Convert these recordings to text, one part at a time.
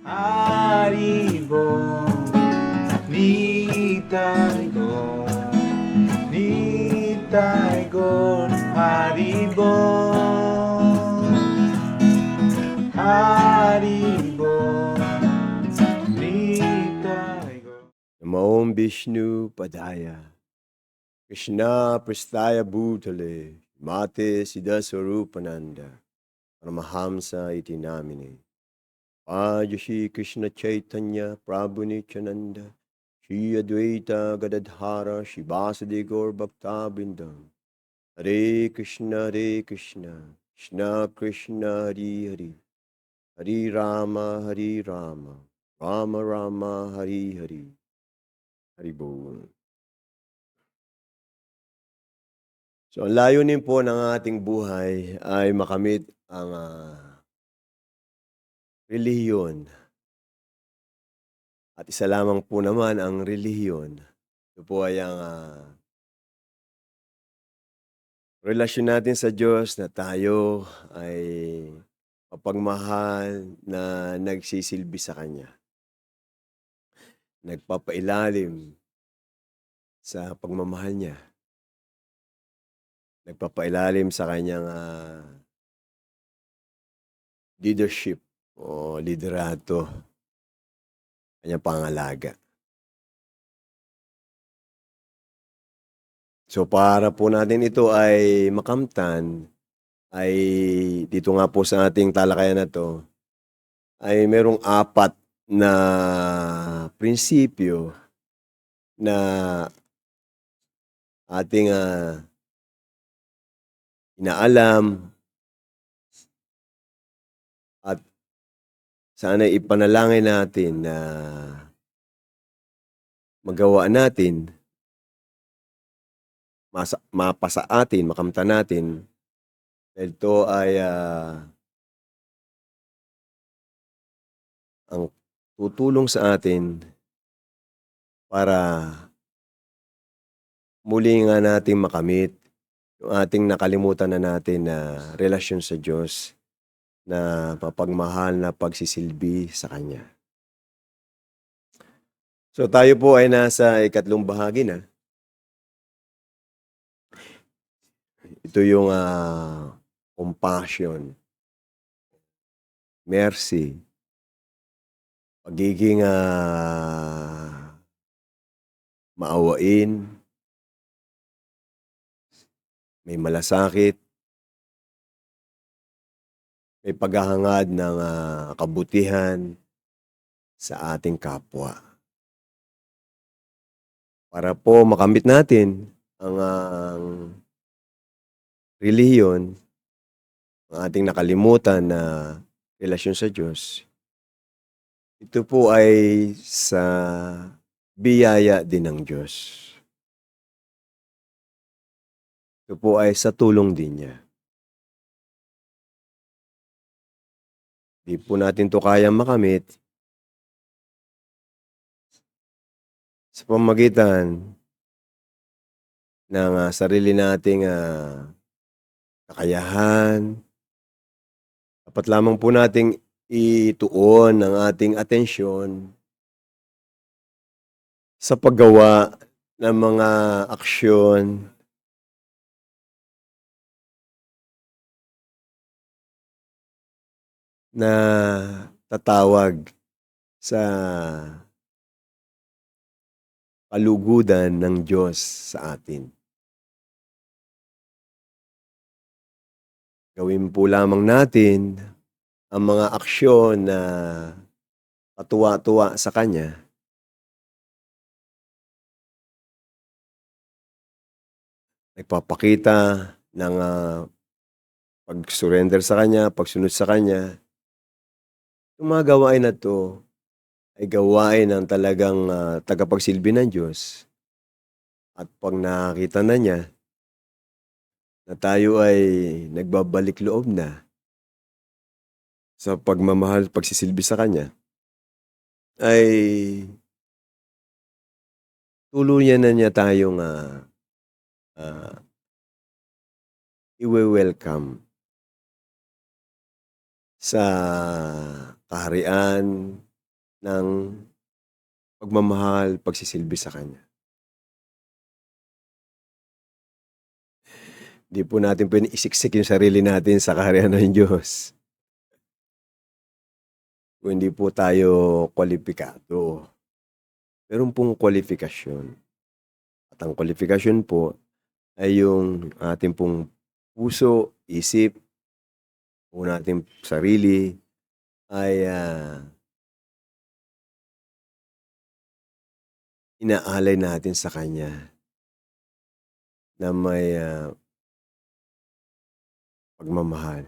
Haribo, Nitaigo, Nitaigo, Haribo, Haribo, Nitaigo. Namo Vishnu Padaya, Krishna Prastaya Bhutale, Mate Siddha Swarupananda, Paramahamsa iti namine. Shri Krishna Chaitanya Prabhu Nityananda, Shri Advaita Gadadhara, Shri Vasudeva Gaur Bhakta Vrindam. Hare Krishna, Krishna Krishna, Hare Hare, Hare Rama, Rama Rama, Hare Hare. Haribol. So, ang layunin po ng ating buhay ay makamit ang relihiyon. At isa lamang po naman ang relihiyon. Ito po ay ang relasyon natin sa Diyos na tayo ay mapagmahal na nagsisilbi sa Kanya. Nagpapailalim sa pagmamahal niya. Nagpapailalim sa Kanyang leadership o liderato. Kanyang pangalaga. So para po natin ito ay makamtan, ay dito nga po sa ating talakayan na to, ay merong 4 na prinsipyo na ating inaalam at sana ipanalangin natin na magawa natin, mapasa atin, makamtan natin. Dahil ito ay ang tutulong sa atin para muli nga natin makamit yung ating nakalimutan na natin na relasyon sa Diyos na mapagmahal na pagsisilbi sa Kanya. So tayo po ay nasa 3 bahagi na. Ito yung compassion, mercy, pagiging maawain, may malasakit, may paghahangad ng kabutihan sa ating kapwa. Para po makamit natin ang relihiyon, ang ating nakalimutan na relasyon sa Diyos, ito po ay sa biyaya din ng Diyos. Ito po ay sa tulong din niya. Di po natin to kayang makamit sa pamamagitan ng sarili nating kakayahan. Dapat lamang po nating ituon ang ating atensyon sa paggawa ng mga aksyon na tatawag sa kalugudan ng Diyos sa atin. Gawin po lamang natin ang mga aksyon na katuwa-tuwa sa Kanya. Nagpapakita ng pag-surrender sa Kanya, pagsunod sa Kanya. Yung mga gawain na to ay gawain ng talagang tagapagsilbi ng Diyos. At pag nakita na niya na tayo ay nagbabalik loob na sa pagmamahal, pagsisilbi sa Kanya, ay tuluyan na niya tayong iwe-welcome sa kaharian, ng pagmamahal, pagsisilbi sa Kanya. Di po natin pwedeng isiksik yung sarili natin sa kaharian ng Diyos kung hindi po tayo kwalipikado. Meron pong kwalifikasyon. At ang kwalifikasyon po ay yung ating pong puso, isip, o nating sarili ay inaalay natin sa Kanya na may pagmamahal.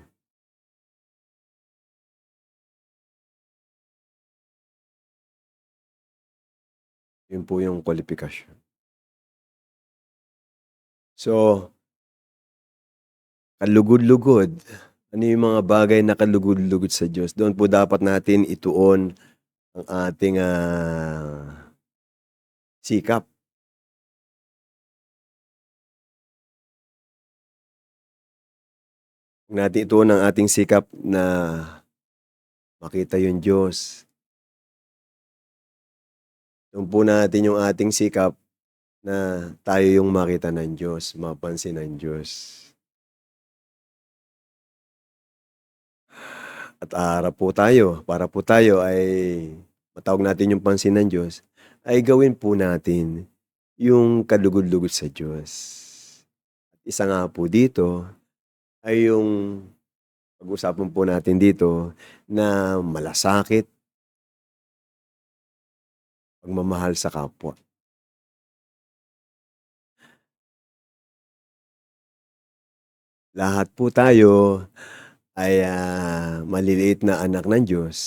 Yun po yung kwalifikasyon. So, kalugod-lugod. Ano yung mga bagay na kalugod-lugod sa Diyos? Doon po dapat natin ituon ang ating sikap. Huwag natin ituon ang ating sikap na makita yung Diyos. Doon po natin yung ating sikap na tayo yung makita ng Diyos, mapansin ng Diyos. At harap po tayo, para po tayo ay matawag natin yung pansin ng Diyos, ay gawin po natin yung kalugod-lugod sa Diyos. Isa nga po dito ay yung pag-usapan po natin dito na malasakit, pagmamahal sa kapwa. Lahat po tayo ay maliliit na anak ng Diyos.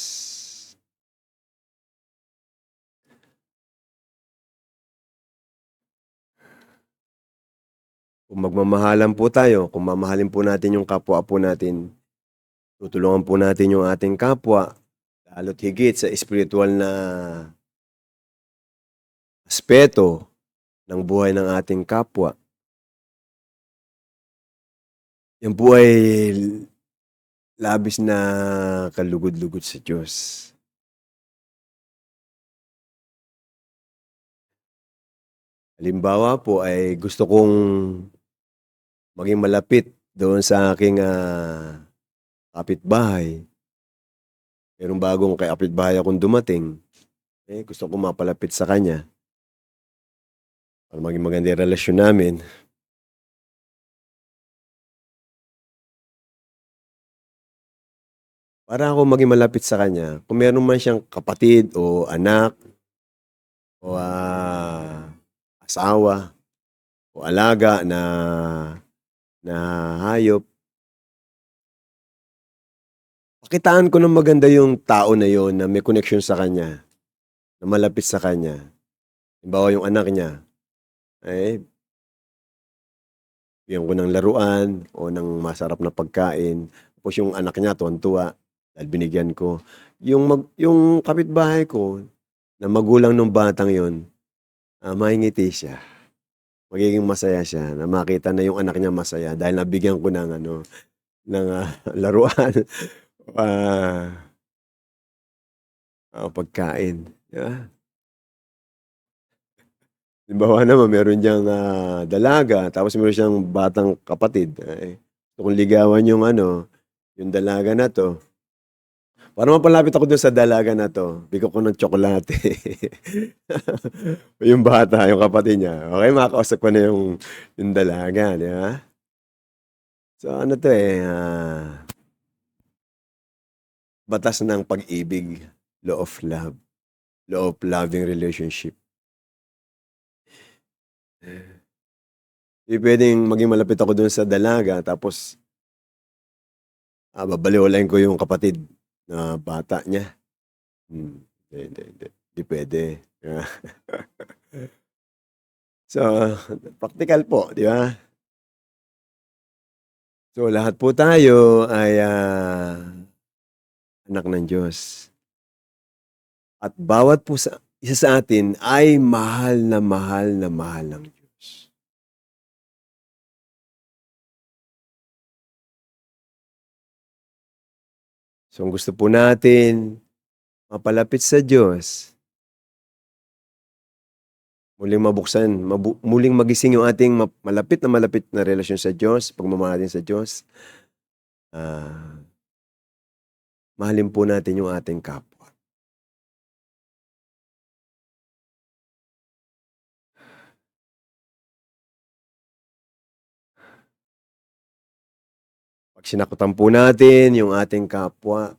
Kung magmamahalan po tayo, kung mamahalin po natin yung kapwa po natin, tutulungan po natin yung ating kapwa, lalo't higit sa espiritual na aspeto ng buhay ng ating kapwa. Yan po ay labis na kalugod-lugod sa Diyos. Halimbawa po ay gusto kong maging malapit doon sa aking kapitbahay. Merong bagong kapitbahay akong dumating. Gusto kong mapalapit sa kanya para maging maganda yung relasyon namin. Para ako maging malapit sa kanya, kung meron man siyang kapatid o anak o asawa o alaga na hayop, pakitaan ko ng maganda yung tao na yon na may connection sa kanya, na malapit sa kanya. Halimbawa yung anak niya, bigyan ko ng laruan o ng masarap na pagkain. Tapos yung anak niya tuwan-tuwa dahil binigyan ko. Yung kapitbahay ko na magulang ng batang yon, mangingiti siya. Magiging masaya siya na makita na yung anak niya masaya dahil nabigyan ko ng laruan, pagkain. Yeah. Halimbawa naman meron diyang dalaga tapos meron siyang batang kapatid. Gusto kong ligawan yung dalaga na 'to. Para mapalapit ako dun sa dalaga na 'to, bigyan ko ng tsokolate. Yung bata, yung kapatid niya, okey makakausap ko na yung dalaga, di ba? So ano 'to, batas ng pag-ibig, law of love, law of loving relationship. Hindi puwedeng maging malapit ako dun sa dalaga tapos babalewalain ko yung kapatid na bata niya. Hindi. Hindi puwede, di ba? So, praktikal po, di ba? So, lahat po tayo ay anak ng Diyos. At bawat po isa sa atin ay mahal na mahal na mahal ng Diyos. So, ang gusto po natin mapalapit sa Diyos, muling mabuksan, muling magising yung ating malapit na relasyon sa Diyos, pagmamahal natin sa Diyos, mahalin po natin yung ating kapwa. Pag sinakutan po natin yung ating kapwa,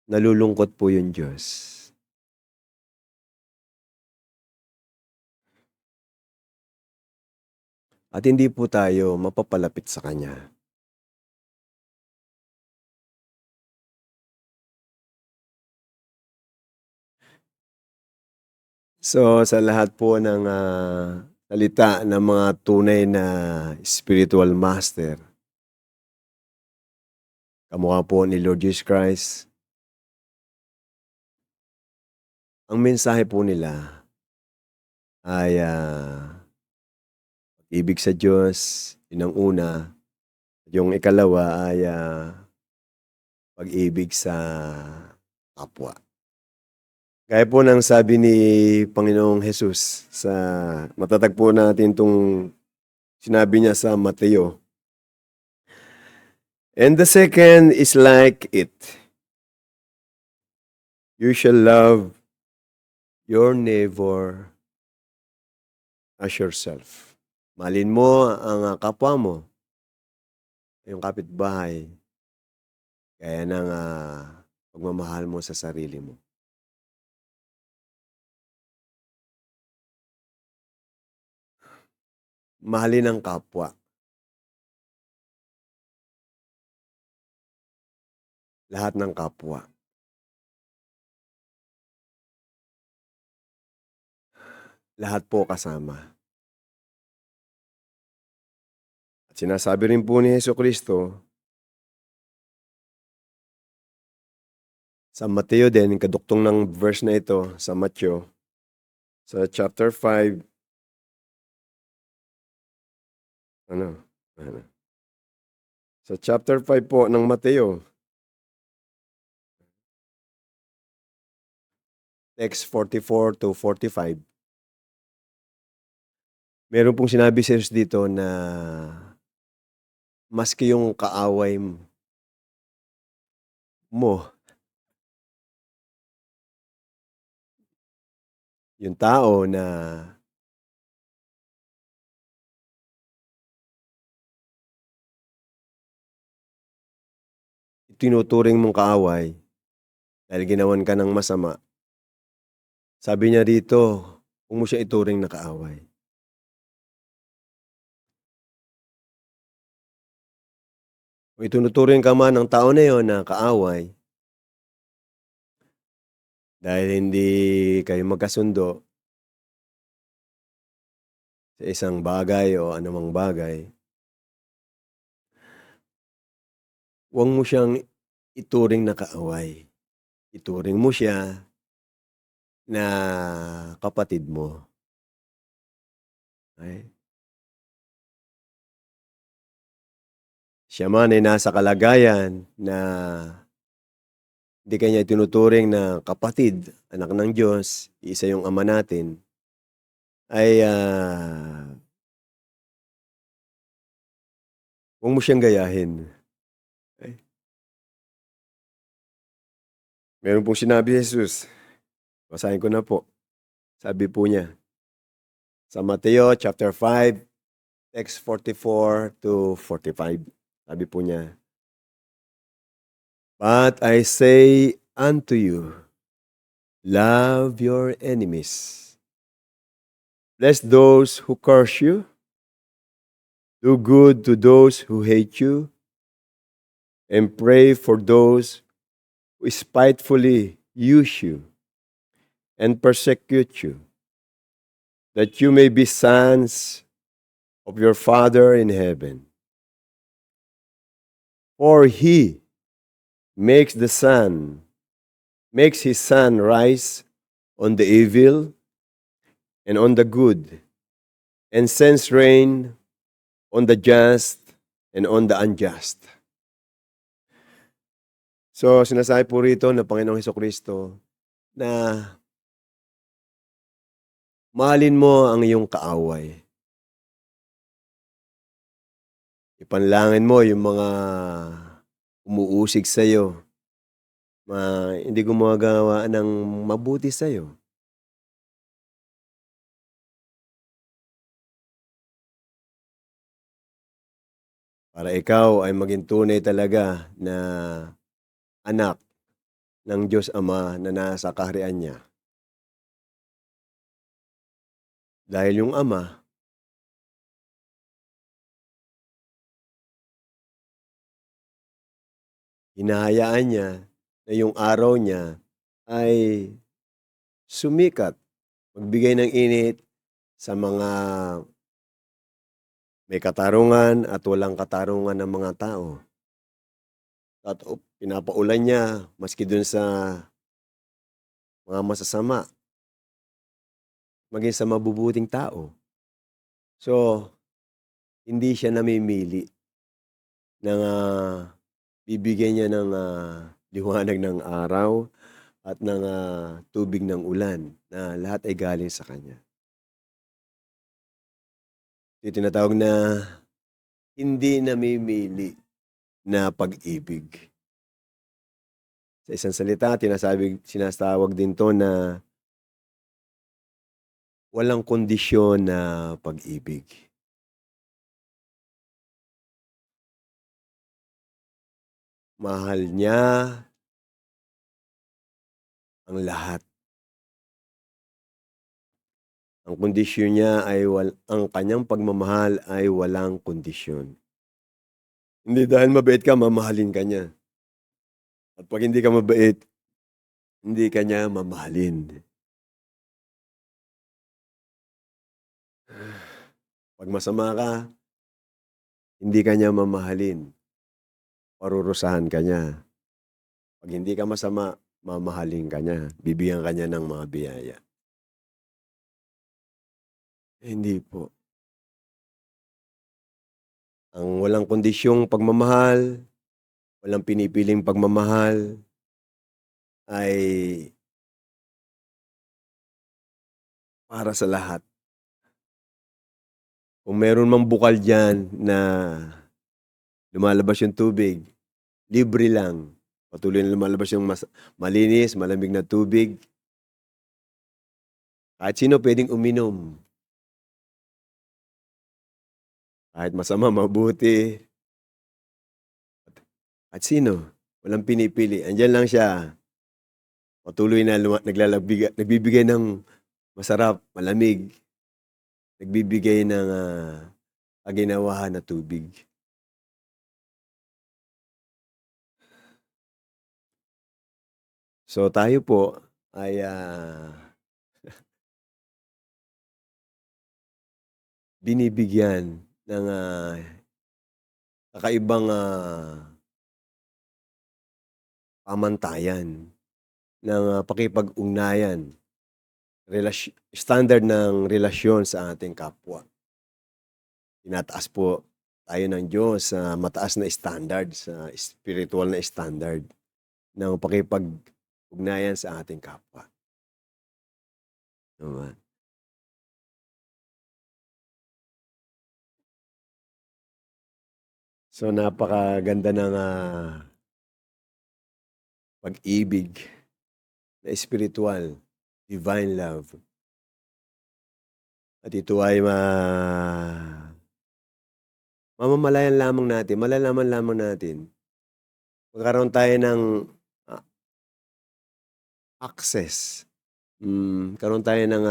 nalulungkot po yung Diyos. At hindi po tayo mapapalapit sa Kanya. So, sa lahat po ng salita ng mga tunay na spiritual master, kamukha po ni Lord Jesus Christ, ang mensahe po nila ay pag-ibig sa Diyos, yun ang una. Yung ikalawa ay pag-ibig sa kapwa. Gaya po ng sabi ni Panginoong Jesus sa matatagpo natin itong sinabi niya sa Mateo. And the second is like it. You shall love your neighbor as yourself. Mahalin mo ang kapwa mo, yung kapitbahay, kaya ng pagmamahal mo sa sarili mo. Mahalin ang kapwa. Lahat ng kapwa. Lahat po kasama. At sinasabi rin po ni Jesucristo, sa Mateo din, kaduktong ng verse na ito, sa Mateo, sa chapter 5, Sa chapter 5 po ng Mateo, text 44 to 45, meron pong sinabi si Jesus dito na maski yung kaaway mo, yung tao na tinuturing mong kaaway dahil ginawan ka ng masama, sabi niya dito, huwag mo siya ituring na kaaway. Kung itunuturing ka man ng tao na yon na kaaway, dahil hindi kayo magkasundo sa isang bagay o anumang bagay, huwag mo siyang ituring na kaaway. Ituring mo siya na kapatid mo. Okay? Siya man ay nasa kalagayan na hindi kanya itinuturing na kapatid, anak ng Diyos, isa yung Ama natin, ay huwag mo siyang gayahin. Okay? Meron pong sinabi Jesus, basahin ko na po. Sabi po niya, sa Mateo chapter 5, text 44 to 45. Sabi po niya, but I say unto you, love your enemies. Bless those who curse you. Do good to those who hate you. And pray for those who spitefully use you and persecute you, that you may be sons of your Father in heaven. For he makes his sun rise on the evil and on the good, and sends rain on the just and on the unjust. So, sinasabi po rito ng Panginoong Hesukristo na mahalin mo ang iyong kaaway. Ipanalangin mo yung mga umuusig sa'yo, hindi gumagawa ng mabuti sa'yo. Para ikaw ay maging tunay talaga na anak ng Diyos Ama na nasa kaharian niya. Dahil yung Ama, hinahayaan niya na yung araw niya ay sumikat, magbigay ng init sa mga may katarungan at walang katarungan ng mga tao. At pinapaulan niya maski dun sa mga masasama, maging sa mabubuting tao. So, hindi siya namimili ng bibigyan niya ng liwanag ng araw at ng tubig ng ulan na lahat ay galing sa Kanya. Yung tinatawag na hindi namimili na pag-ibig. Sa isang salita, sinasawag din to na walang kondisyon na pag-ibig. Mahal niya ang lahat. Ang kondisyon niya ay ang kanyang pagmamahal ay walang kondisyon. Hindi dahil mabait ka, mamahalin ka niya. At pag hindi ka mabait, hindi ka niya mamahalin. Pag masama ka, hindi ka niya mamahalin. Parurusahan ka niya. Pag hindi ka masama, mamahalin ka niya. Bibigyan ka niya ng mga biyaya. Hindi po. Ang walang kondisyong pagmamahal, walang pinipiling pagmamahal, ay para sa lahat. Kung meron mang bukal dyan na lumalabas yung tubig, libre lang. Patuloy na lumalabas yung malinis, malamig na tubig. Kahit sino pwedeng uminom. Kahit masama, mabuti. At sino? Walang pinipili. Andyan lang siya. Patuloy na nagbibigay ng masarap, malamig. Nagbibigay ng kaginawahan na tubig. So tayo po ay binibigyan ng kakaibang pamantayan ng pakipag-ugnayan, standard ng relasyon sa ating kapwa. Tinataas po tayo ng Diyos sa mataas na standard, sa spiritual na standard ng pakipag-ugnayan sa ating kapwa. Naman. So napakaganda ng pag-ibig na spiritual, divine love. At ito ay malalaman lamang natin. Magkaroon tayo ng access. Karoon tayo ng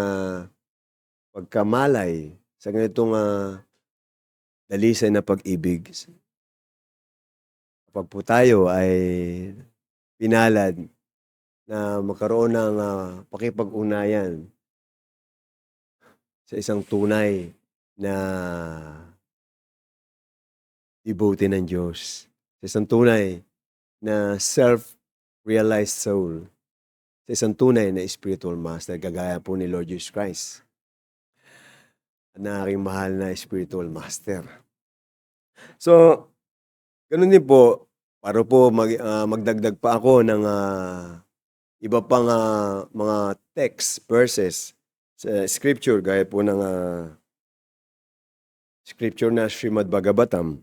pagkamalay sa ganitong dalisay na pag-ibig. Kapag po tayo ay pinalad na magkaroon ng pakipag-ugnayan sa isang tunay na devotee ng Diyos, sa isang tunay na self-realized soul, sa isang tunay na spiritual master, kagaya po ni Lord Jesus Christ, na aking mahal na spiritual master. So, ganun din po, para po magdagdag pa ako ng iba pang mga text, verses sa scripture, gaya po ng scripture na Srimad Bhagavatam.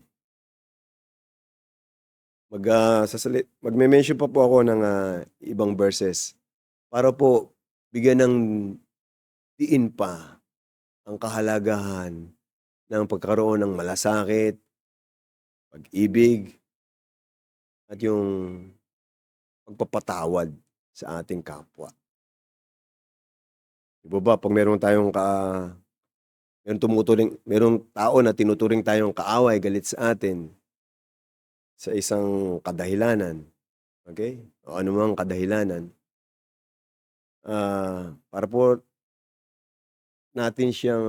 Magme-mention pa po ako ng ibang verses para po bigyan ng diin pa ang kahalagahan ng pagkaroon ng malasakit, pag-ibig, at yung pagpapatawad sa ating kapwa. Di ba pag merong merong tao na tinuturing tayong kaaway, galit sa atin sa isang kadahilanan, okay? O anumang kadahilanan, para po natin siyang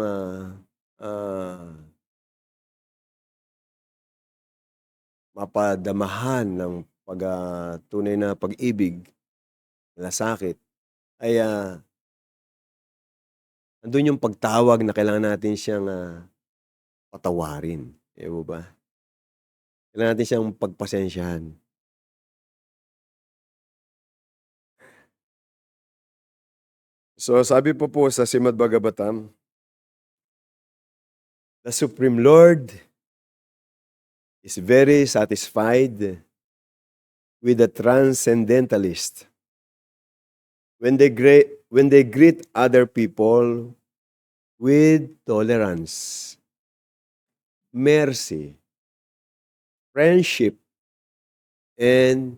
mapadamahan ng tunay na pag-ibig, malasakit, ay andun yung pagtawag na kailangan natin siyang patawarin. Di ba? Kailangan natin siyang pagpasensyahan. So sabi po sa Srimad Bhagavatam, the Supreme Lord is very satisfied with the transcendentalist when they greet other people with tolerance, mercy, friendship, and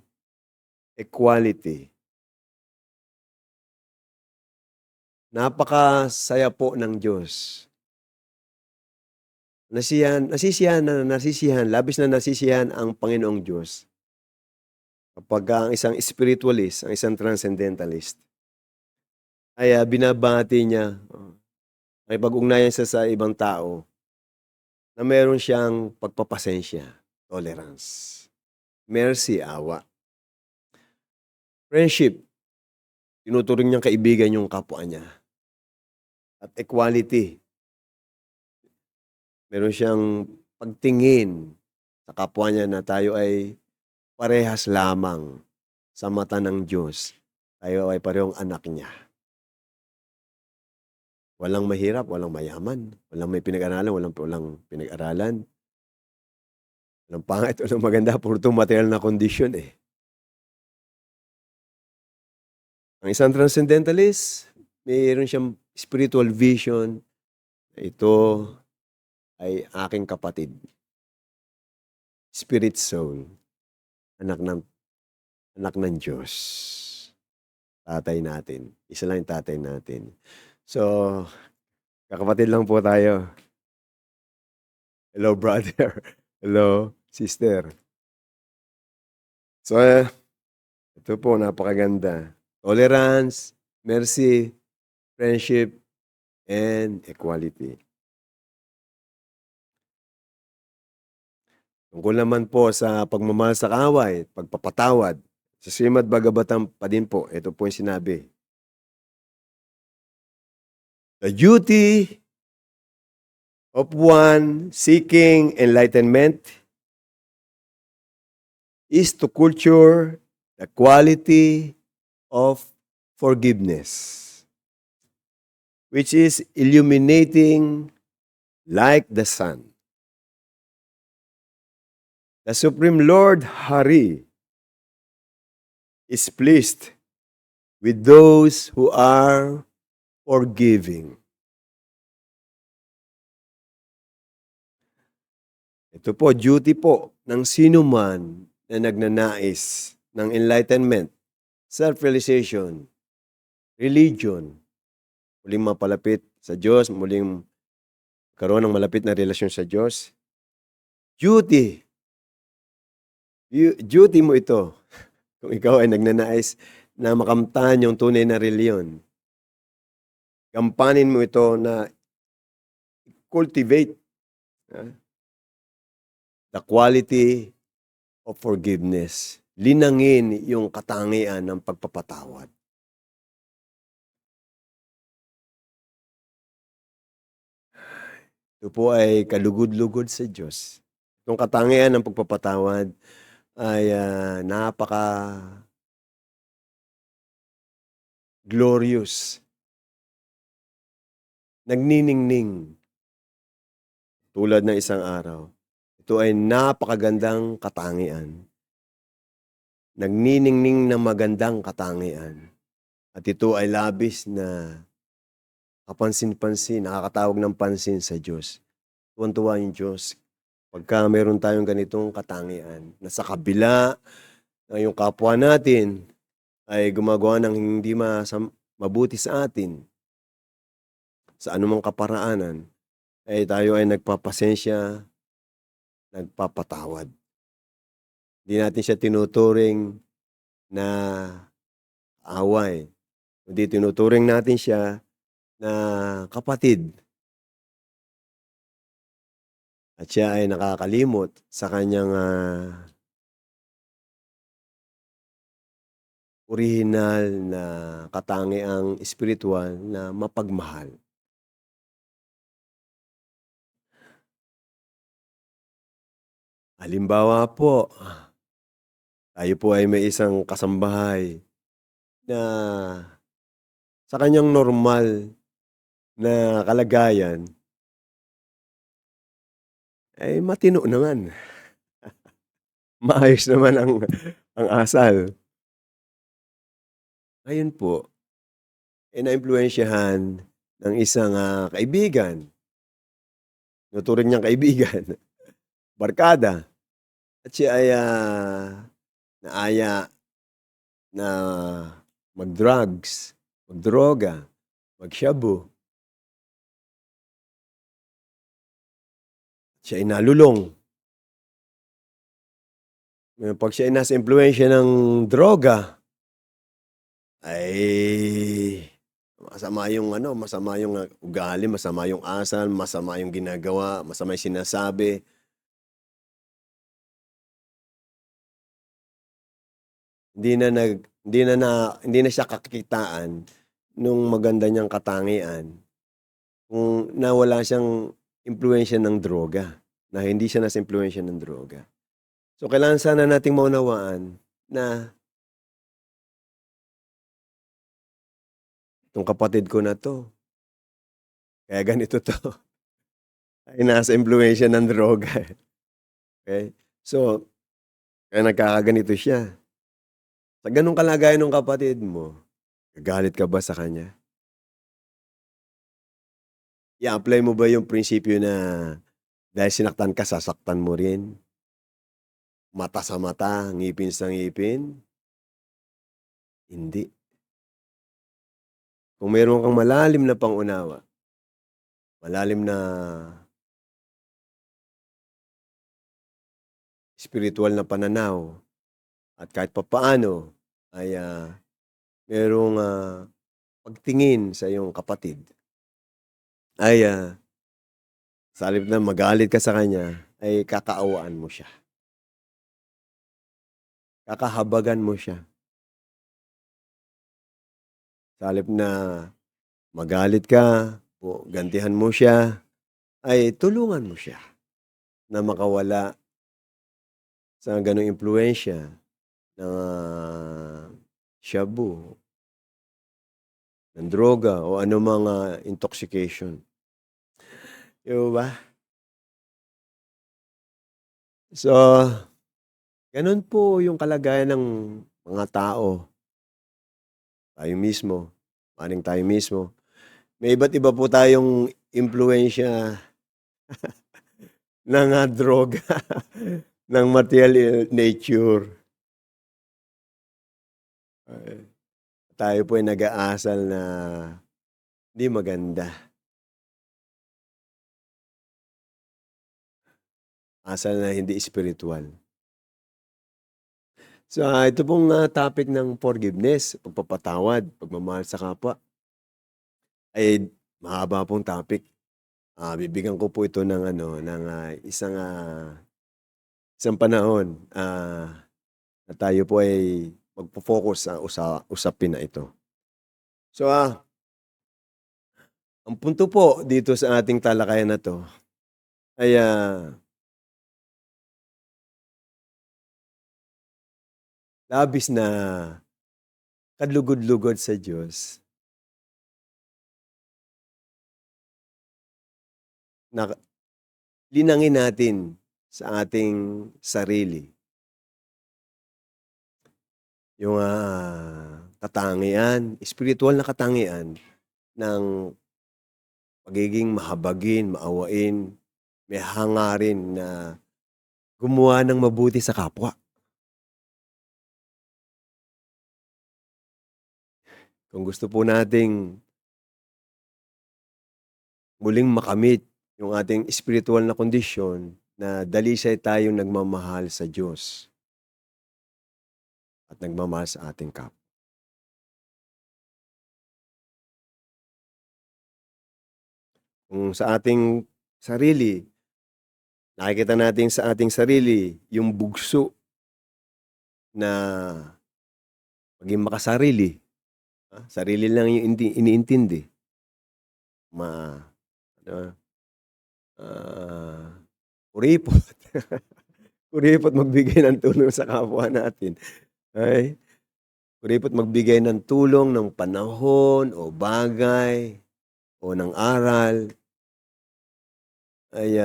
equality. Napakasaya po ng Diyos. Labis na nasisiyahan ang Panginoong Diyos kapag ang isang spiritualist, ang isang transcendentalist, ay binabati niya, ay pag-ugnayan siya sa ibang tao na meron siyang pagpapasensya, tolerance, mercy, awa, friendship, tinuturing niyang kaibigan yung kapwa niya, at equality, meron siyang pagtingin sa kapwa niya na tayo ay parehas lamang sa mata ng Diyos. Tayo ay parehong anak niya. Walang mahirap, walang mayaman, walang may pinag-aralan, walang pinag-aralan. Walang pangit, walang maganda, puro itong material na condition eh. Ang isang transcendentalist, mayroon siyang spiritual vision na ito ay aking kapatid. Spirit soul. Anak ng Diyos. Tatay natin. Isa lang yung tatay natin. So, kakapatid lang po tayo. Hello, brother. Hello, sister. So, ito po, napakaganda. Tolerance, mercy, friendship, and equality. Tungkol naman po sa pagmamahal sa kaaway, pagpapatawad, sa Srimad Bhagavatam pa din po, ito po yung sinabi. The duty of one seeking enlightenment is to culture the quality of forgiveness, which is illuminating like the sun. The Supreme Lord Hari is pleased with those who are forgiving. Ito po, duty po ng sino man na nagnanais ng enlightenment, self-realization, religion, muling mapalapit sa Diyos, muling karoon ng malapit na relasyon sa Diyos. Duty mo ito kung ikaw ay nagnanais na makamtan yung tunay na reliyon. Gampanin mo ito na cultivate the quality of forgiveness. Linangin yung katangian ng pagpapatawad. Ito po ay kalugod-lugod sa Diyos. Itong katangian ng pagpapatawad ay, napaka-glorious, nagniningning tulad ng isang araw. Ito ay napakagandang katangian, nagniningning ng magandang katangian at ito ay labis na kapansin-pansin, nakakatawag ng pansin sa Diyos. Tuwang-tuwa yung Diyos pagka meron tayong ganitong katangian na sa kabila na yung kapwa natin ay gumagawa ng hindi mabuti sa atin, sa anumang kaparaanan, ay tayo ay nagpapasensya, nagpapatawad. Hindi natin siya tinuturing na away, kundi tinuturing natin siya na kapatid at siya ay nakakalimot sa kanyang, orihinal na katangiang espirituwal na mapagmahal. Halimbawa po, tayo po ay may isang kasambahay na sa kanyang normal na kalagayan ay matino naman, maayos naman ang asal. Ngayon po, naimpluwensyahan ng isang, kaibigan, tinuturing niyang kaibigan, barkada at siya ay, naaya na mag-drugs, magdroga, magshabu. Siya ay nalulong. Ngayon 'pag siya ay nasa impluwensya ng droga, ay masama yung masama yung, ugali, masama yung asal, masama yung ginagawa, masama yung sinasabi. Hindi na siya kakitaan nung maganda niyang katangian kung na wala siyang impluwensya ng droga, na hindi siya nasa impluwensya ng droga. So, kailangan sana nating maunawaan na itong kapatid ko na 'to, kaya ganito 'to, ay nasa impluwensya ng droga, eh, okey? So, kaya nagkakaganito siya. Sa gano'ng kalagayan nung kapatid mo, gagalit ka ba sa kanya? I-a-apply mo ba yung prinsipyo na dahil sinaktan ka, sasaktan mo rin? Mata sa mata, ngipin sa ngipin? Hindi. Kung meron kang malalim na pang-unawa, malalim na espirituwal na pananaw at kahit papaano ay, merong, pagtingin sa iyong kapatid, ay, sa halip na magalit ka sa kanya, ay kakaawaan mo siya, kakahabagan mo siya. Sa halip na magalit ka o gantihan mo siya, ay tulungan mo siya na makawala sa gano'ng impluwensya ng, shabu, ng droga o anumang, intoxication, 'di ba? So, gano'n po yung kalagayan ng mga tao, tayo mismo, maaaring tayo mismo. May iba't iba po tayong impluwensya ng, droga, ng material nature. Eh, tayo po ay nag-aasal na 'di maganda, asal na hindi espirituwal. So, ito pong, topic ng forgiveness, pagpapatawad, pagmamahal sa kapwa, ay mahaba pong topic. Bibigyan ko po ito ng ng, isang panahon, na tayo po ay magfo-focus sa usapin na ito. So, ang punto po dito sa ating talakayan na 'to ay, labis na kadlugod-lugod sa Diyos, na linangin natin sa ating sarili yung katangian, espiritual na katangian ng pagiging mahabagin, maawain, may hangarin na gumawa ng mabuti sa kapwa. Kung gusto po nating muling makamit yung ating espiritual na kondisyon na dalisay tayong nagmamahal sa Diyos at nagmamahal sa ating kapwa. Kung sa ating sarili, nakikita natin sa ating sarili yung bugso na maging makasarili. Sarili lang yung iniintindi. Kuripot. Kuripot magbigay ng tulong sa kapwa natin. Ay, kuripot magbigay ng tulong ng panahon o bagay o ng aral. Ay,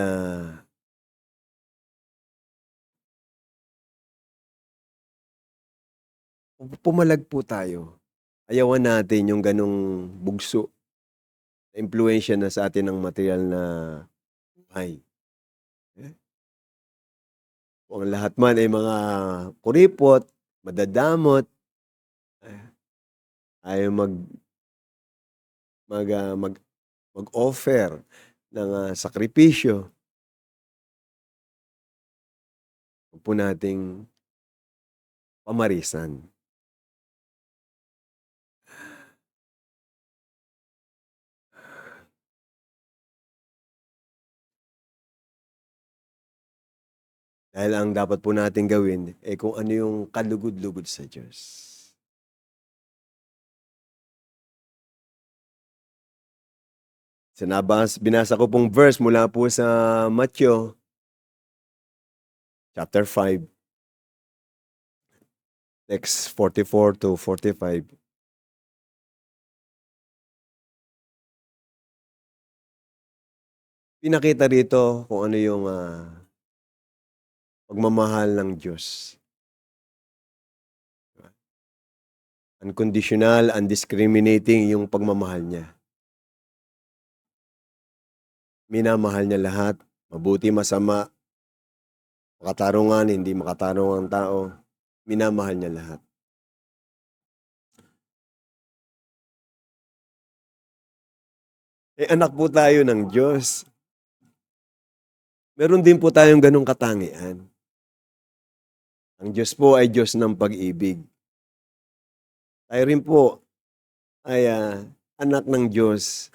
pumalag po tayo. Ayawan natin yung ganong bugso na impluwensya na sa atin ng material na buhay. Kung ang lahat man ay mga kuripot, madadamot, ayaw mag-offer ng sakripisyo. Huwag po nating pamarisan. Dahil ang dapat po natin gawin ay kung ano yung kalugod-lugod sa Diyos. Binasa ko pong verse mula po sa Matthew chapter 5, text 44 to 45. Pinakita rito kung ano yung pagmamahal ng Diyos. Unconditional, undiscriminating yung pagmamahal niya. Minamahal niya lahat, mabuti, masama, makatarungan, hindi makatarungang tao. Minamahal niya lahat. Anak po tayo ng Diyos. Meron din po tayong ganong katangian. Ang Diyos po ay Diyos ng pag-ibig. Tayo rin po ay anak ng Diyos.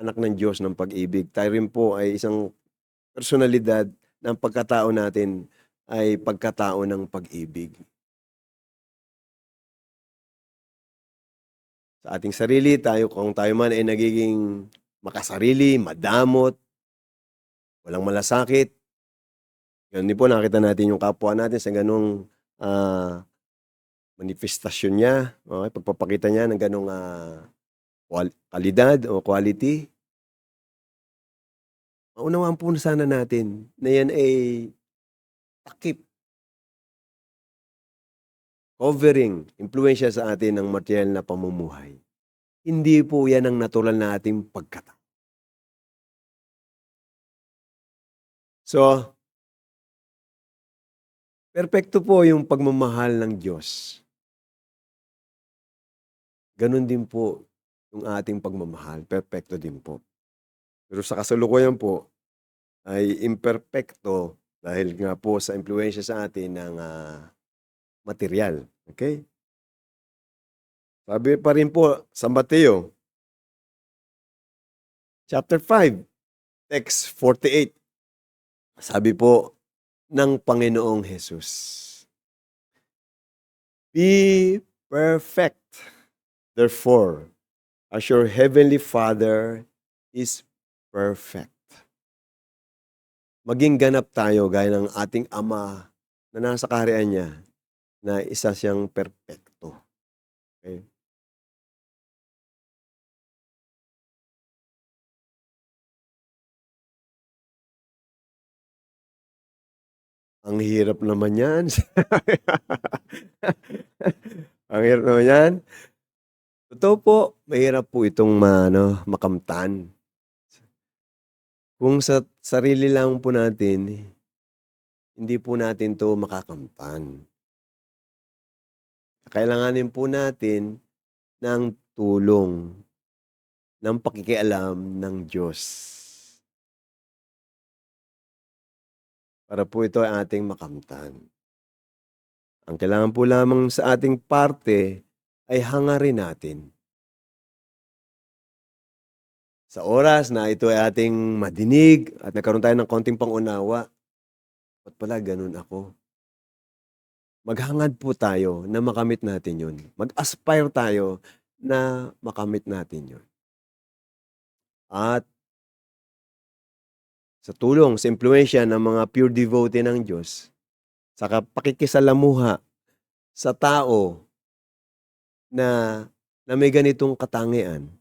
Anak ng Diyos ng pag-ibig. Tayo rin po ay isang personalidad ng pagkatao natin ay pagkatao ng pag-ibig. Sa ating sarili, kung tayo man ay nagiging makasarili, madamot, walang malasakit, ganun din po nakita natin yung kapwa natin sa ganung manifestasyon niya, okay, pagpapakita niya ng ganung kalidad o quality. Maunawaan po sana natin na yan ay takip, covering, impluwensya sa atin ng material na pamumuhay. Hindi po yan ang natural na ating pagkatao. So, perpekto po yung pagmamahal ng Diyos. Ganun din po yung ating pagmamahal. Perpekto din po. Pero sa kasalukuyan po, ay imperpekto dahil nga po sa impluwensya sa atin ng material. Okay? Sabi pa rin po sa Mateo, chapter 5, text 48. Sabi po ng Panginoong Jesus, be perfect, therefore, as your heavenly Father is perfect. Maging ganap tayo gaya ng ating Ama na nasa kaharian niya na isa siyang perpekto. Okay? Ang hirap naman yan. Ang hirap naman yan. Totoo po, mahirap po itong makamtan. Kung sa sarili lang po natin, hindi po natin 'to makakamtan. Kailanganin po natin ng tulong, ng pakikialam ng Diyos. Para po ito ay ating makamtan. Ang kailangan po lamang sa ating parte ay hangarin natin. Sa oras na ito ay ating madinig at nagkaroon tayo ng konting pangunawa, ba't pala ganun ako? Maghangad po tayo na makamit natin yun. Mag-aspire tayo na makamit natin yun. At sa tulong, sa impluwensya ng mga pure devotee ng Diyos, sa pakikisalamuha sa tao na may ganitong katangian.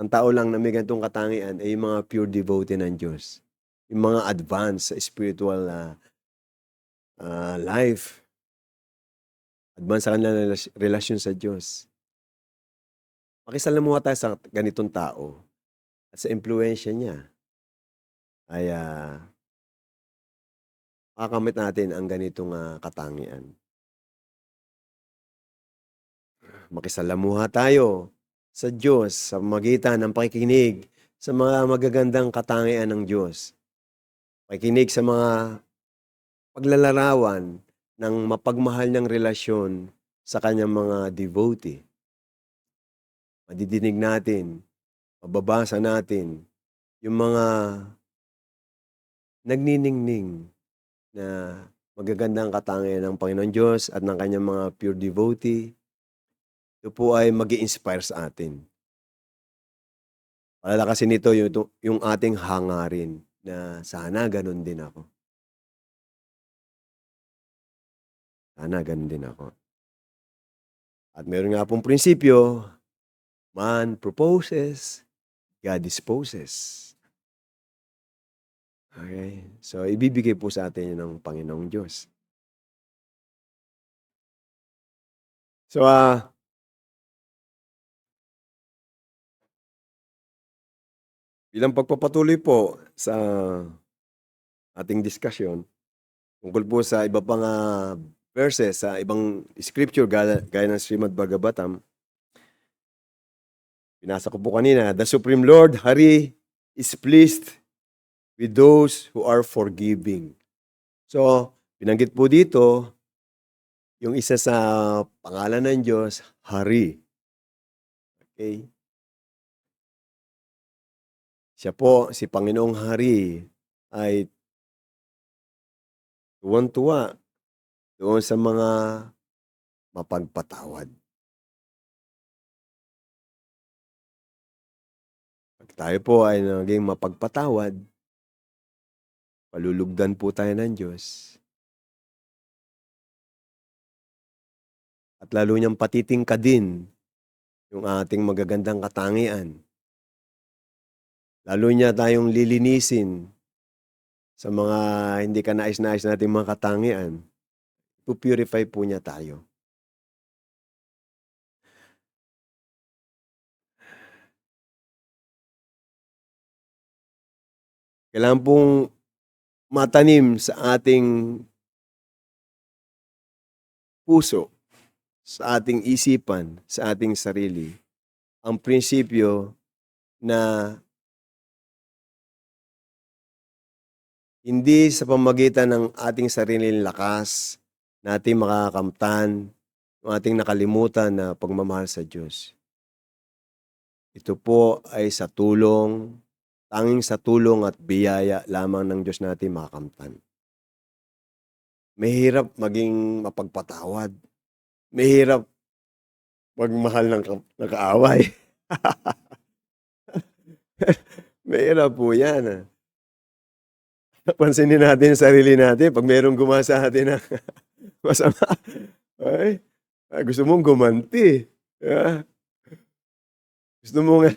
Ang tao lang na may ganitong katangian ay yung mga pure devotee ng Diyos. Yung mga advanced sa spiritual life. Advance sa kanilang relasyon sa Diyos. Makisalamuha tayo sa ganitong tao at sa impluwensya niya ay makakamit natin ang ganitong katangian. Makisalamuha tayo sa Diyos sa magitan ng pakikinig sa mga magagandang katangian ng Diyos. Pakikinig sa mga paglalarawan ng mapagmahal ng relasyon sa kanyang mga devotee. Madidinig natin, mababasa natin yung mga nagniningning na magagandang katangian ng Panginoon Diyos at ng kanyang mga pure devotee. Ito po ay mag-i-inspire sa atin. Palalakasin nito yung ating hangarin na sana ganun din ako. Sana ganun din ako. At meron nga pong prinsipyo, man proposes, God disposes. Okay? So, ibibigay po sa atin yun ng Panginoong Diyos. So, bilang pagpapatuloy po sa ating diskusyon, tungkol po sa iba pang verses, sa ibang scripture, gaya ng Srimad Bhagavatam, pinasa ko po kanina, the Supreme Lord, Hari, is pleased with those who are forgiving. So, binanggit po dito, yung isa sa pangalan ng Diyos, Hari. Okay? Siya po, si Panginoong Hari, ay tuwang-tuwa doon sa mga mapagpatawad. Pag tayo po ay naging mapagpatawad, palulugdan po tayo ng Diyos. At lalo niyang patitingkadin yung ating magagandang katangian. Lalo niya tayong lilinisin sa mga hindi kanais-nais nating mga katangian. Ipupurify po niya tayo. Kailangan pong matanim sa ating puso, sa ating isipan, sa ating sarili, ang prinsipyo na hindi sa pamagitan ng ating sariling lakas natin makakamtan yung ating nakalimutan na pagmamahal sa Diyos. Ito po ay sa tulong, tanging sa tulong at biyaya lamang ng Diyos natin makakamtan. Mahirap maging mapagpatawad. Mahirap magmahal ng kaaway. Mahirap po yan. pansinin natin yung sarili natin 'pag merong gumawa sa atin ng masama, ay, gusto mong gumanti, 'di ba? Gusto mong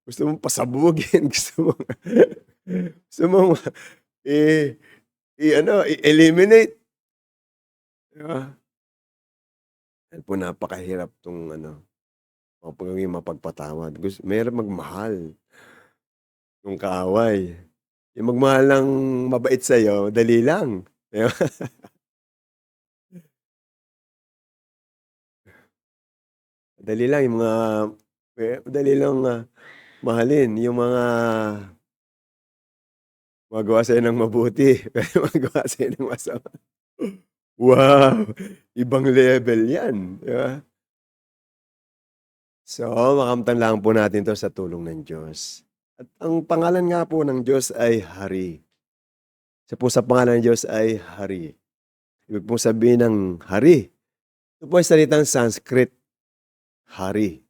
gusto mong pasabugin, gusto mong i i-ano, i-eliminate, 'di ba? Yan po napakahirap 'tong ano, pagiging mapagpatawad. Mahirap magmahal nung kaaway. Yung magmahal ng mabait sa'yo, dali lang, 'di ba? Madali lang yung mga madali lang, mahalin yung mga gumagawa sa'yo ng mabuti, pero magawa sa'yo ng masama. Wow! Ibang level 'yan, 'di ba? So, makamtan lang po natin 'to sa tulong ng Diyos. At ang pangalan nga po ng Diyos ay Hari. Isa po sa pangalan ng Diyos ay Hari. Ibig pong sabihin ng hari, ito po ay salitang Sanskrit, hari.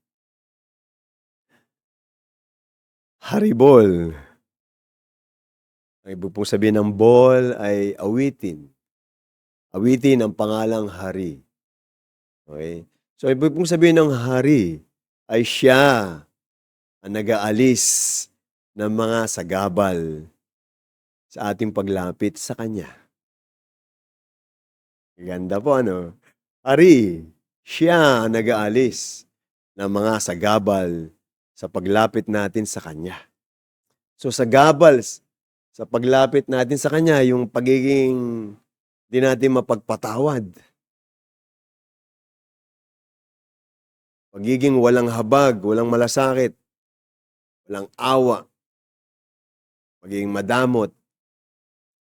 Haribol. Ang ibig pong sabihin ng bol ay awitin. Awitin ang pangalang hari. Okay? So, ibig pong sabihin ng hari ay siya ang nag-aalis ng mga sagabal sa ating paglapit sa Kanya. Ganda po, ano? Hari, siya ang nag-aalis ng mga sagabal sa paglapit natin sa Kanya. So, sagabal sa paglapit natin sa Kanya, yung pagiging di natin mapagpatawad. Pagiging walang habag, walang malasakit, walang awa, pagiging madamot.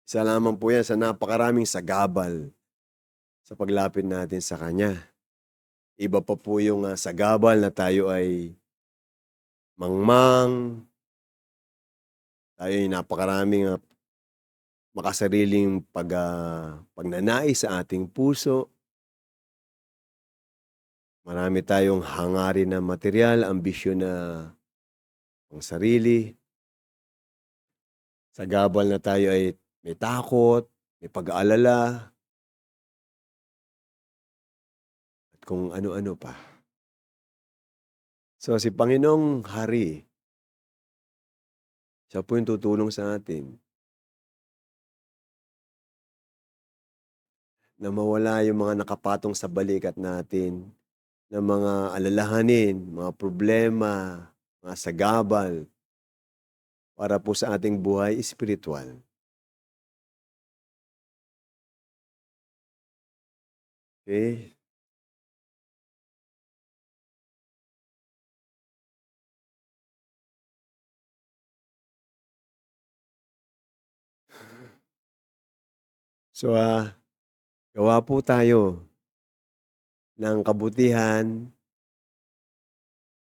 Isa lamang po yan sa napakaraming sagabal sa paglapit natin sa Kanya. Iba pa po yung sagabal na tayo ay mangmang, tayo ay napakaraming makasariling pagnanais sa ating puso. Marami tayong hangarin na material, ambisyon na pang sarili. Sagabal na tayo ay may takot, may pag-aalala, at kung ano-ano pa. So, si Panginoong Hari, siya po yung tutulong sa atin na mawala yung mga nakapatong sa balikat natin, na mga alalahanin, mga problema, mga sagabal, para po sa ating buhay espiritual. Okay? So, gawa po tayo ng kabutihan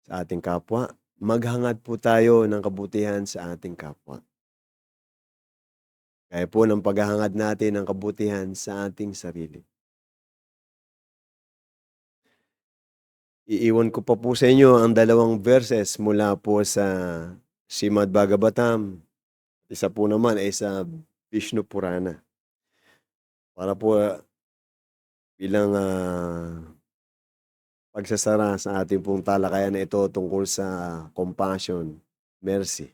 sa ating kapwa. Maghangad po tayo ng kabutihan sa ating kapwa. Gaya po ng paghahangad natin ng kabutihan sa ating sarili. Iiwan ko pa po sa inyo ang 2 verses mula po sa Srimad Bhagavatam. Isa po naman ay sa Vishnu Purana. Para po bilang pagsasara sa ating pong talakayan na ito tungkol sa compassion, mercy.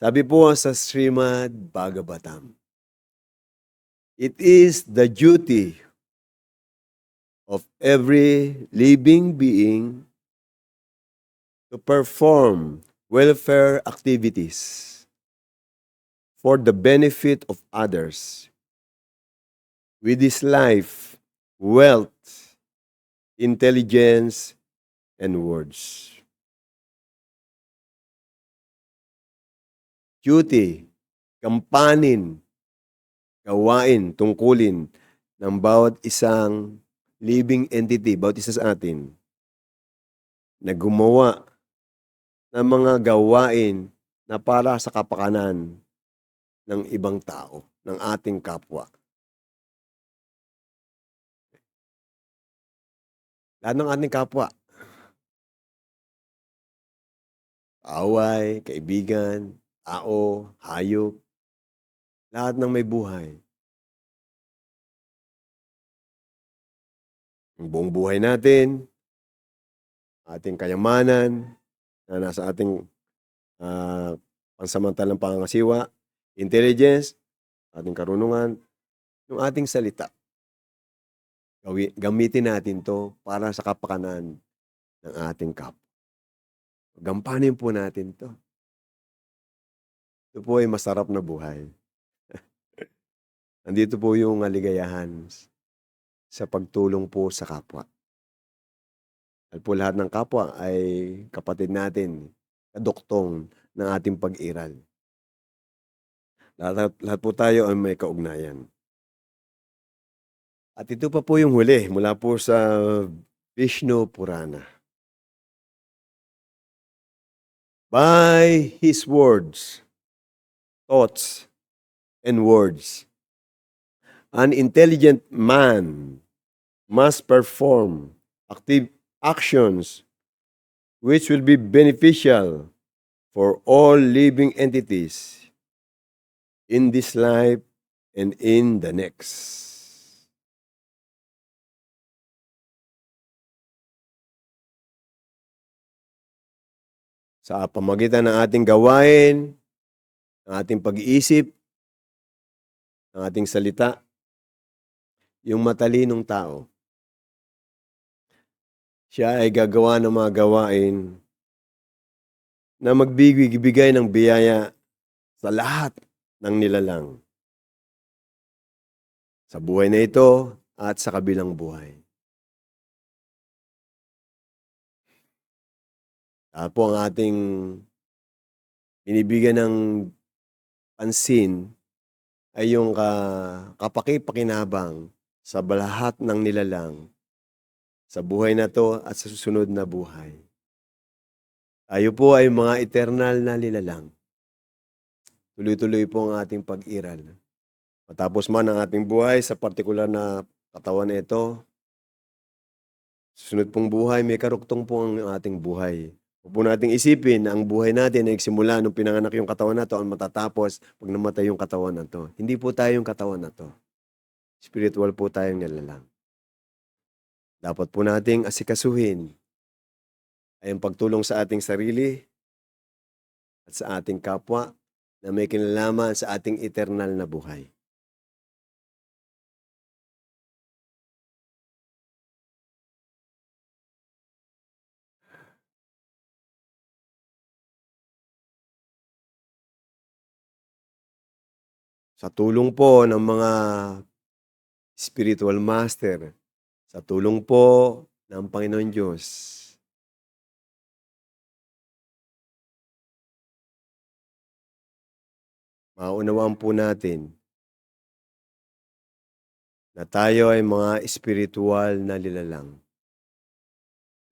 Sabi po sa Srimad Bhagavatam, "It is the duty of every living being to perform welfare activities for the benefit of others with his life, wealth, intelligence, and words." Duty, kampanin, gawain, tungkulin ng bawat isang living entity, bawat isa sa atin, na gumawa ng mga gawain na para sa kapakanan ng ibang tao, ng ating kapwa. Lahat ng ating kapwa, kaaway, kaibigan, tao, hayop, lahat ng may buhay. Yung buong buhay natin, ating kayamanan na nasa ating pansamantalang pangangasiwa, intelligence, ating karunungan, yung ating salita. Gamitin natin to para sa kapakanan ng ating kapwa. Gampanin po natin to. Ito po ay masarap na buhay. Nandito po yung kaligayahan sa pagtulong po sa kapwa. At po lahat ng kapwa ay kapatid natin, kaduktong ng ating pag-iral. Lahat po tayo ay may kaugnayan. At ito pa po yung huli mula po sa Vishnu Purana. By his words, thoughts, and words, an intelligent man must perform active actions which will be beneficial for all living entities in this life and in the next. Sa pamagitan ng ating gawain, ng ating pag-iisip, ng ating salita, yung matalinong tao, siya ay gagawa ng mga gawain na magbibigay ng biyaya sa lahat ng nilalang. Sa buhay na ito at sa kabilang buhay. At po ang ating binibigyan ng pansin ay yung kapaki-pakinabang sa lahat ng nilalang sa buhay na to at sa susunod na buhay. Tayo po ay mga eternal na nilalang. Tuloy-tuloy po ang ating pag-iral. Matapos man ang ating buhay sa partikular na katawan na ito, susunod pong buhay, may karuktong po ang ating buhay. Huwag po nating isipin na ang buhay natin ay nagsimula nung pinanganak yung katawan na to, ang matatapos pag namatay yung katawan na to. Hindi po tayo yung katawan na to. Spiritual po tayong nilalang. Dapat po nating asikasuhin ay ang pagtulong sa ating sarili at sa ating kapwa na may kinalaman sa ating eternal na buhay. Sa tulong po ng mga spiritual master, sa tulong po ng Panginoon Diyos, maunawaan po natin na tayo ay mga spiritual na nilalang.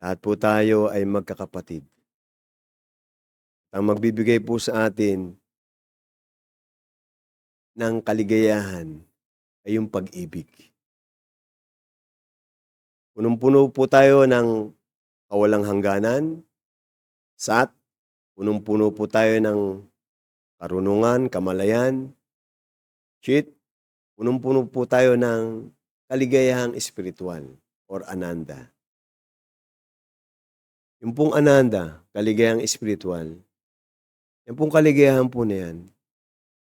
Lahat po tayo ay magkakapatid. Ang magbibigay po sa atin ng kaligayahan ay yung pag-ibig. Punong-puno po tayo ng kawalang hangganan, sat, punong-puno po tayo ng karunungan, kamalayan, chit, punong-puno po tayo ng kaligayahang espiritual or ananda. Yung pong ananda, kaligayahang espiritual, yung pong kaligayahan po na yan,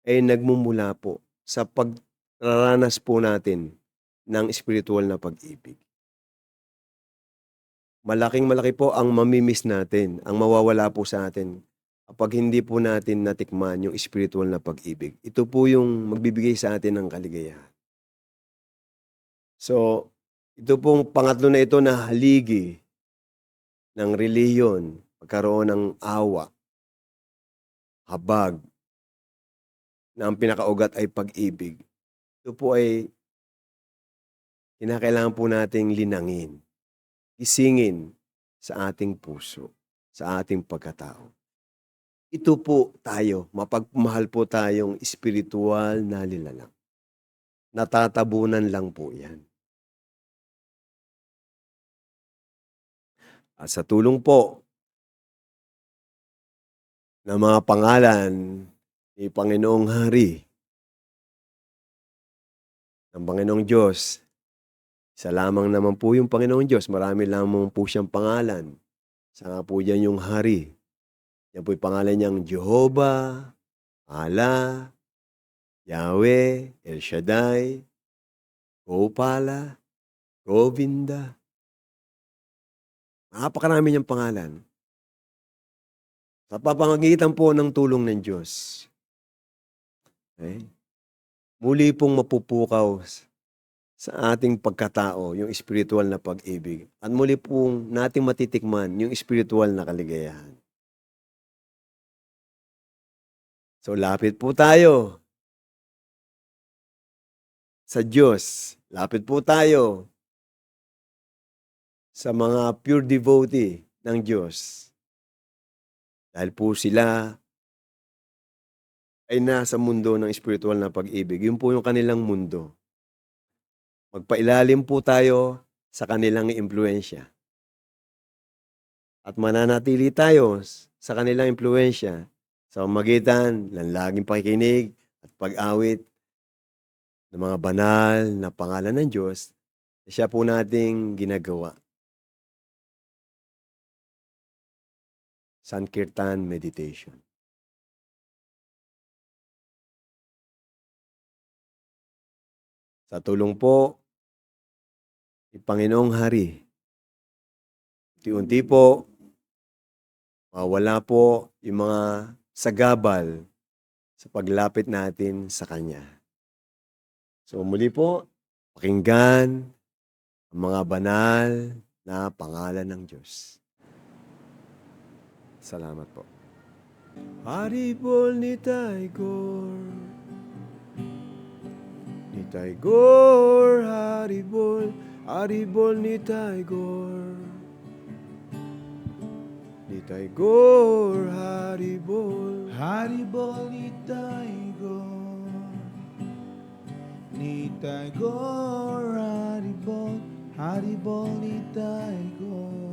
ay nagmumula po sa pagraranas po natin ng spiritual na pag-ibig. Malaking-malaki po ang mamimiss natin, ang mawawala po sa atin kapag hindi po natin natikman yung spiritual na pag-ibig. Ito po yung magbibigay sa atin ng kaligayahan. So, ito pong pangatlo na ito na haligi ng reliyon, pagkaroon ng awa, habag, na ang pinakaugat ay pag-ibig. Ito po ay kinakailangan po nating linangin, isingin sa ating puso, sa ating pagkatao. Ito po tayo, mapagmahal po tayong espiritual na nilalang. Natatabunan lang po yan. At sa tulong po ng mga pangalan ni Panginoong Hari, ng Panginoong Diyos. Isa lamang naman po yung Panginoong Diyos, marami lamang po siyang pangalan. Isa nga po diyan yung Hari. Yan po yung pangalan niyang Jehovah, Allah, Yahweh, El Shaddai, Gopala, Govinda. Napakarami niyang pangalan. Sa pamamagitan po ng tulong ng Diyos, muli pong mapupukaw sa ating pagkatao yung espiritual na pag-ibig. At muli pong nating matitikman yung espiritual na kaligayahan. So lapit po tayo sa Diyos. Lapit po tayo sa mga pure devotee ng Diyos. Dahil po sila ay nasa mundo ng espiritual na pag-ibig. Yun po yung kanilang mundo. Magpailalim po tayo sa kanilang impluensya. At mananatili tayo sa kanilang impluensya sa pamamagitan ng laging pakikinig at pag-awit ng mga banal na pangalan ng Diyos na siya po nating ginagawa. Sankirtan Meditation. Sa tulong po ni Panginoong Hari, unti-unti po, mawala po yung mga sagabal sa paglapit natin sa Kanya. So muli po, pakinggan ang mga banal na pangalan ng Diyos. Salamat po. Haribol Nitai Gaur, Nitai Gaur, Haribol, Haribol Nitai Gaur, Nitai Gaur, Haribol, Haribol Nitai Gaur, Nitai Gaur, Haribol, Haribol Nitai Gaur,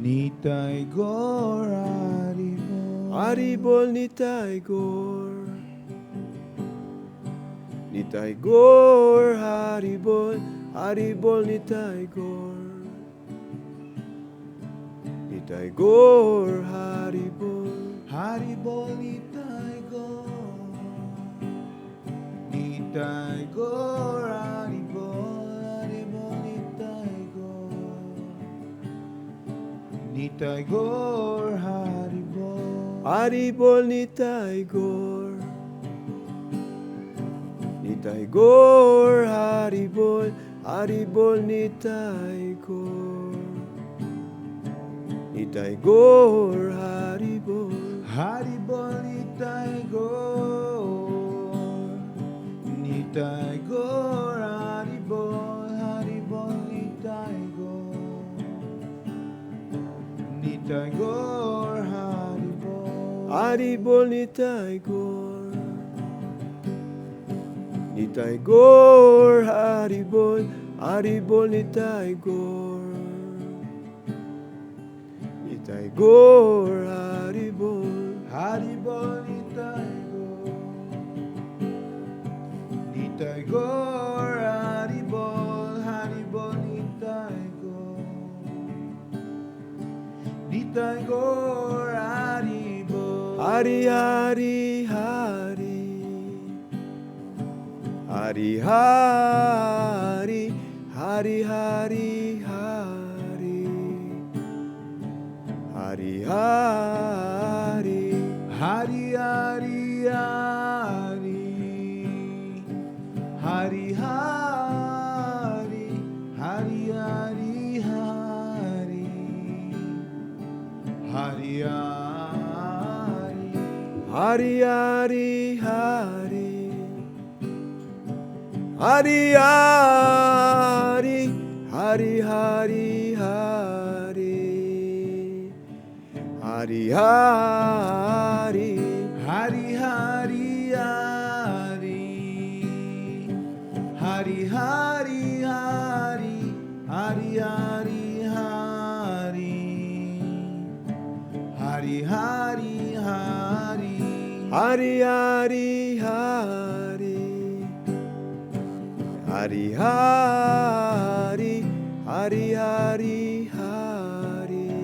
Nitai Gaur, Haribol, Haribol Nitai Gaur, Nitai Gaur, Haribol, Haribol Nitai Gaur, Nitai Gaur, Haribol, Haribol Nitai Gaur, Nitai Gaur, Haribol, Haribol Nitai Gaur, Nitai Gaur, Haribol, Haribol Nitai Gaur, Nitai Gaur, Haribol, Haribol Nitai Gaur, Nitai Gaur, Haribol, Haribol Nitai Gaur, Nitai Gaur, Haribol, Haribol Nitai Gaur, Nitai Gaur, Haribol, Haribol Nitai Gaur, Nitai Gaur, Haribol, Haribol Nitai Gaur, Nitai Gaur, Haribol, Haribol Nitai Gaur, Nitai Gaur, Haribol, Haribol Nitai Gaur, Nitai Gaur, Haribol, Hari Hari Hari, Hari Hari, Hari Hari Hari, Hari Hari, Hari Hari Hari, Hari Hari, Hari Hari Hari, Hari Hari, Hari Hari Hari, Hari Hari, Hari Hari Hari, Hari Hari, Hari Hari Hari, Hari Hari Hari, Hari Hari Hari, Hari Hari Hari. Hari-hari, hari. Hari-hari, hari-hari, hari.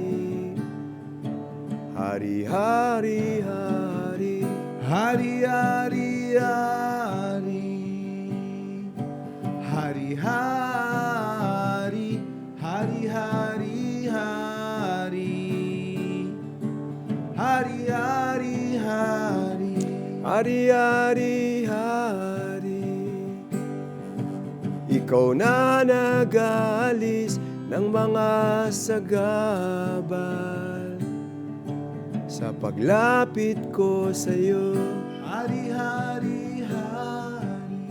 Hari-hari, hari. Hari-hari, hari. Hari-hari, hari-hari, hari. Hari-hari, hari. Hari-hari, hari. Ikaw na nag-aalis ng mga sagabal sa paglapit ko sa'yo. Hari-hari, hari.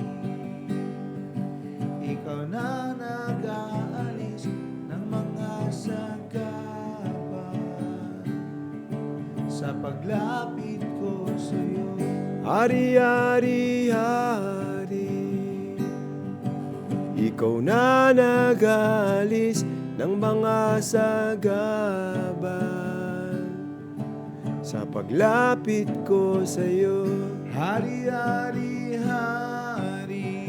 Ikaw na nag-aalis ng mga sagabal sa paglapit ko sa'yo. Hari-hari, hari. Ikaw na nag-aalis ng mga sagabal sa paglapit ko sa'yo. Hari-hari, hari.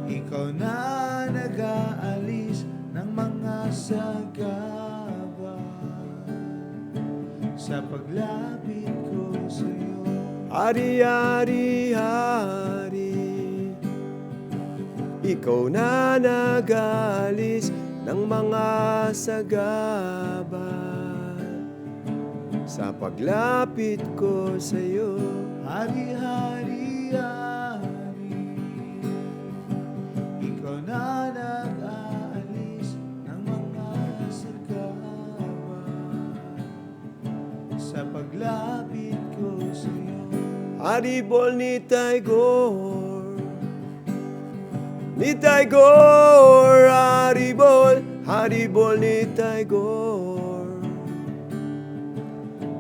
Ikaw na nag-aalis ng mga sagabal sa paglapit ko sa'yo. Hari-hari, hari. Ikaw na nag-aalis ng mga sagabal sa paglapit ko sa'yo. Hari-hari, hari. Ikaw na nag-aalis ng mga sagabal sa paglapit ko sa'yo. Haribol ni Taygor, ni Taygor, haribol, haribol ni Taygor,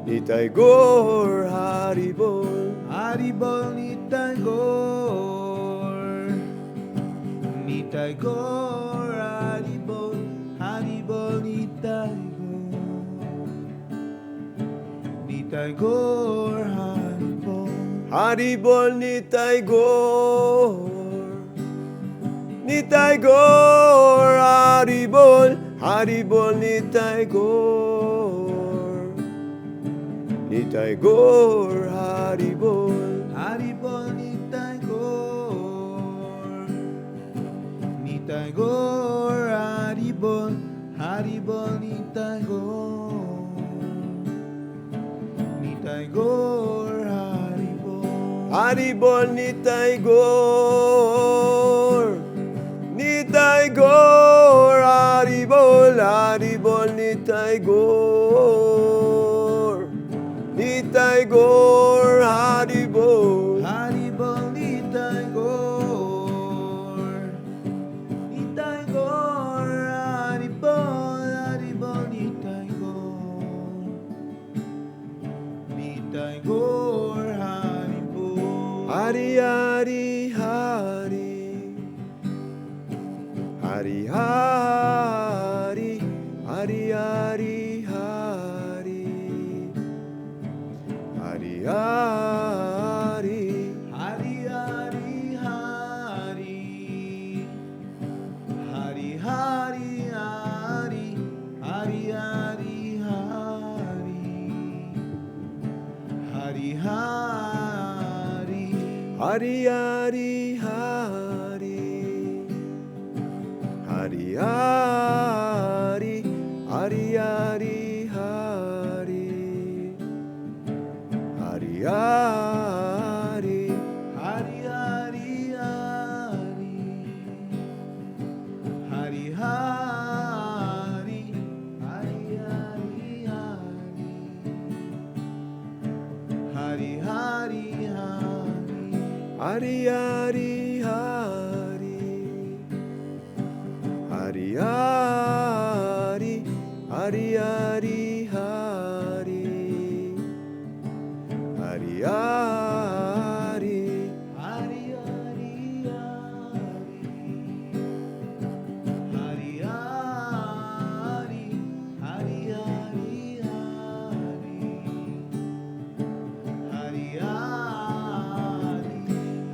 ni Taygor, haribol. Haribol ni Taygor, ni Taygor, haribol, haribol ni Taygor, ni Taygor, haribol. Haribol ni Taygor, ni Taygor, haribol, haribol ni Taygor, ni Taygor, haribol. Haribol ni Taygor, ni Taygor, haribol, haribol ni Taygor, ni Taygor, haribol. Haribol ni Taygor, ni Taygor, haribol, haribol ni Taygor, ni Taygor, haribol. Haribol ni Taygor, ni Taygor, haribol, haribol ni Taygor, ni Taygor, haribol. Hari-hari, hari. Hari-hari, hari-hari, hari. Hari-hari. Hari-hari, hari. Hari-hari, hari. Hari-hari, hari. Hari-hari. Hari-hari, hari. Hari-hari, hari-hari, hari. Hari-hari. Hari-hari, hari. Hari-hari. Hari-hari, hari. Hari-hari, hari. Hari-hari, hari. Hari-hari, hari-hari, hari. Hari-hari. Hari-hari, hari. Hari-hari. Hari-hari, hari.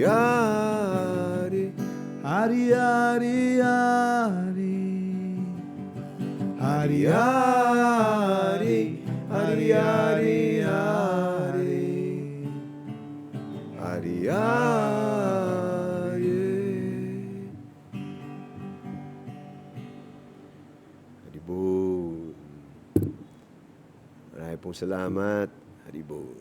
Hari-hari. Hari-hari, hari. Hari-hari, hari-hari, hari. Hari-hari. Haribol. Maraming pong salamat. Haribol.